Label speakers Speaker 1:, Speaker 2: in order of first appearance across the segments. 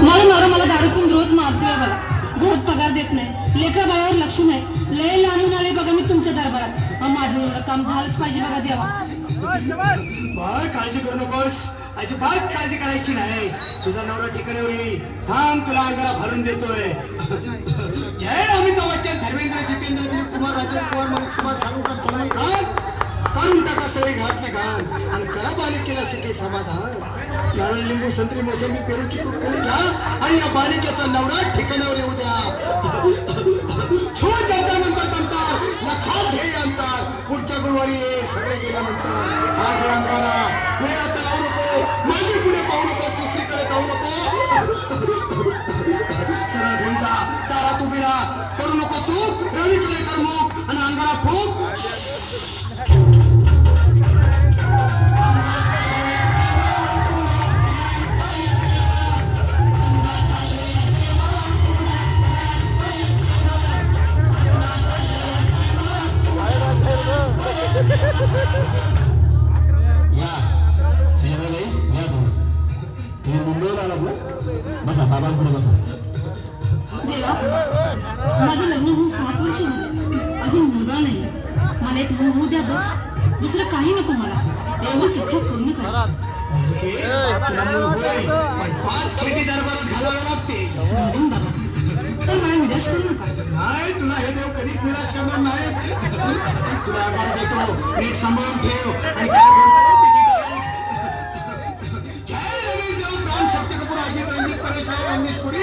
Speaker 1: माझा नवरा मला दारू पिऊन रोज मारतोय बघा. घरात पगार देत नाही, लेकरा बाळावर लक्ष नाही. लय लांबून आले बघा मी तुमच्या दरबारात. माझं एवढं काम झालंच पाहिजे बघा देवा.
Speaker 2: बाळ काळजी करू नकोस, अजिबात काळजी करायची नाही. तुझा नवरा ठिकाणावर येईल. थांब, तुला अंगारा भरून देतोय. जय अमिताभ बच्चन, धर्मेंद्र, जितेंद्र, दिलीप कुमार, राजेंद्र कुमार, मनोज कुमार, शाहरुख खान, सलमान खान करून टाका सगळे घरातले घाण आणि करा बालिकेला सुखी समाधान. नारळ, लिंबू, संत्री, मोसंबी, पेरू, चिकू केली घ्या आणि या बालिकेचा नवरा ठिकाणावर येऊ द्या. छो जनता नंतर नंतर लक्षात घे अंतर. पुढच्या गुरुवारी सगळे गेल्यानंतर आगे अंगारा वेळ आता लावू नको, मागे पुढे पाहू नको, दुसरीकडे जाऊ नको. सरळ घरी जा, दारात उभी राहा, करू नको चूक. रवीकडे करमुक आणि अंगारा फूक.
Speaker 3: बसा, बाबांकडे बसा.
Speaker 1: देवा, माझं लग्न होऊन 7 वर्ष झाले, अजून मुलगा नाही. मला एक मूल होऊ द्या बस, दुसरं काही नको मला. एवढीच इच्छा पूर्ण करा.
Speaker 2: तुला मूल होईल, पण 5 खेटी दरबारात घालावे लागते.
Speaker 1: म्हणून बाबा, तर मला निराश करू नका.
Speaker 2: नाही, तुला हे देव कधीच निराश करणार नाही. तुला आकार देतो, नीट सांभाळून ठेव आणि काय बोलतो ते नीट ऐक. जय रवी देव, प्राण, शक्ती कपूर, अजित, रणजित, परेश, रमेश पुरी.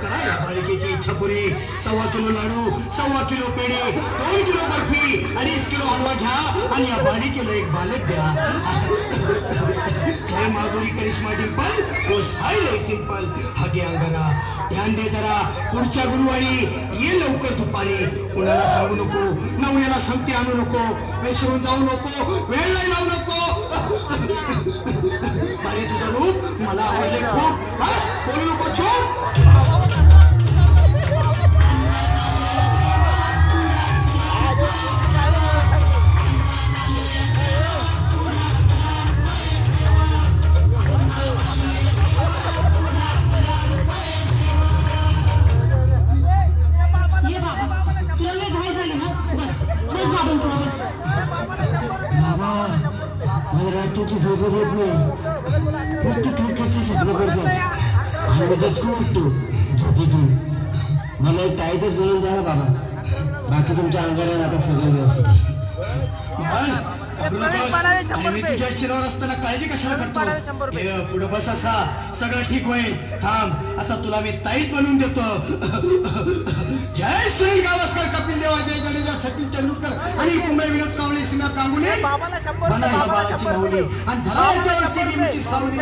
Speaker 2: करा या बालिकेची इच्छा पुरी. 1.25 किलो लाडू, 1.25 किलो पेढे, 2 किलो बर्फी, 2.5 किलो हलवा घ्या आणि या बालिकेला एक बालक द्या. जय माधुरी, करिश्मा, डिंपल, पोस्ट हाय लय सिंपल. हागे अंगना, ध्यान दे जरा. पुढच्या गुरुवारी ये लवकर दुपारी. कुणाला सांगू नको, नवऱ्याला संगती आणू नको, विसरून जाऊ नको, वेळ नाही लावू नको. अरे तुझं रूप मला आवडले खूप. बस बोलू नको, चूप.
Speaker 3: रात्रीची झोपच येत नाही. नुसती क्रिकेटची स्वप्न पडतात आणि उद्याच उठतो झोपेतून. मला एक ताईतच बनवून द्या ना बाबा. बाकी तुमच्या अंगाला आता सगळं व्यवस्थित.
Speaker 2: मी तुझ्या शिरावर असताना काळजी कशाला करतो. पुढे बस, असा सगळं ठीक होईल. थांब, आता तुला मी ताईत बनवून देतो. जय सुनील गावस्कर, कपिल देव, अजय जडेजा, सचिन तेंडुलकर आणि कुंबळे, विनोद कांबळे, सीमा कांगुले बना या बाळाची माऊली आणि धराच्या वरची नेमची सावली.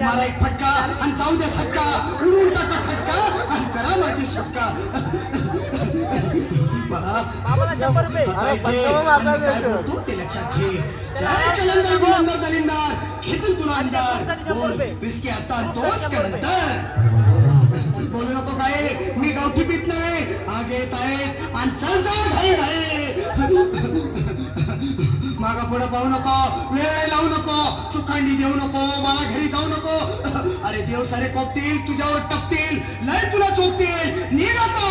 Speaker 2: मला एक फटका आणि जाऊ द्या सटका, उडून टाका फटका आणि करा माझी सुटका. ते लक्षात घे. जय कलंदर, बुलंदर, दलिंदार, घेतील तुला अंधार. बोल विस्की आता तोच का नंतर. बोलू नको काय, मी गावठी पीत नाही. आगे येत आहेत आणि चल जा घाई घाई. मागा पुढे पाहू नको, वेळ लावू नको, चुकांडी देऊ नको, मला घरी जाऊ नको. अरे देव सारे कोपतील, तुझ्यावर टपतील, लय तुला चोपतील. निघ आता.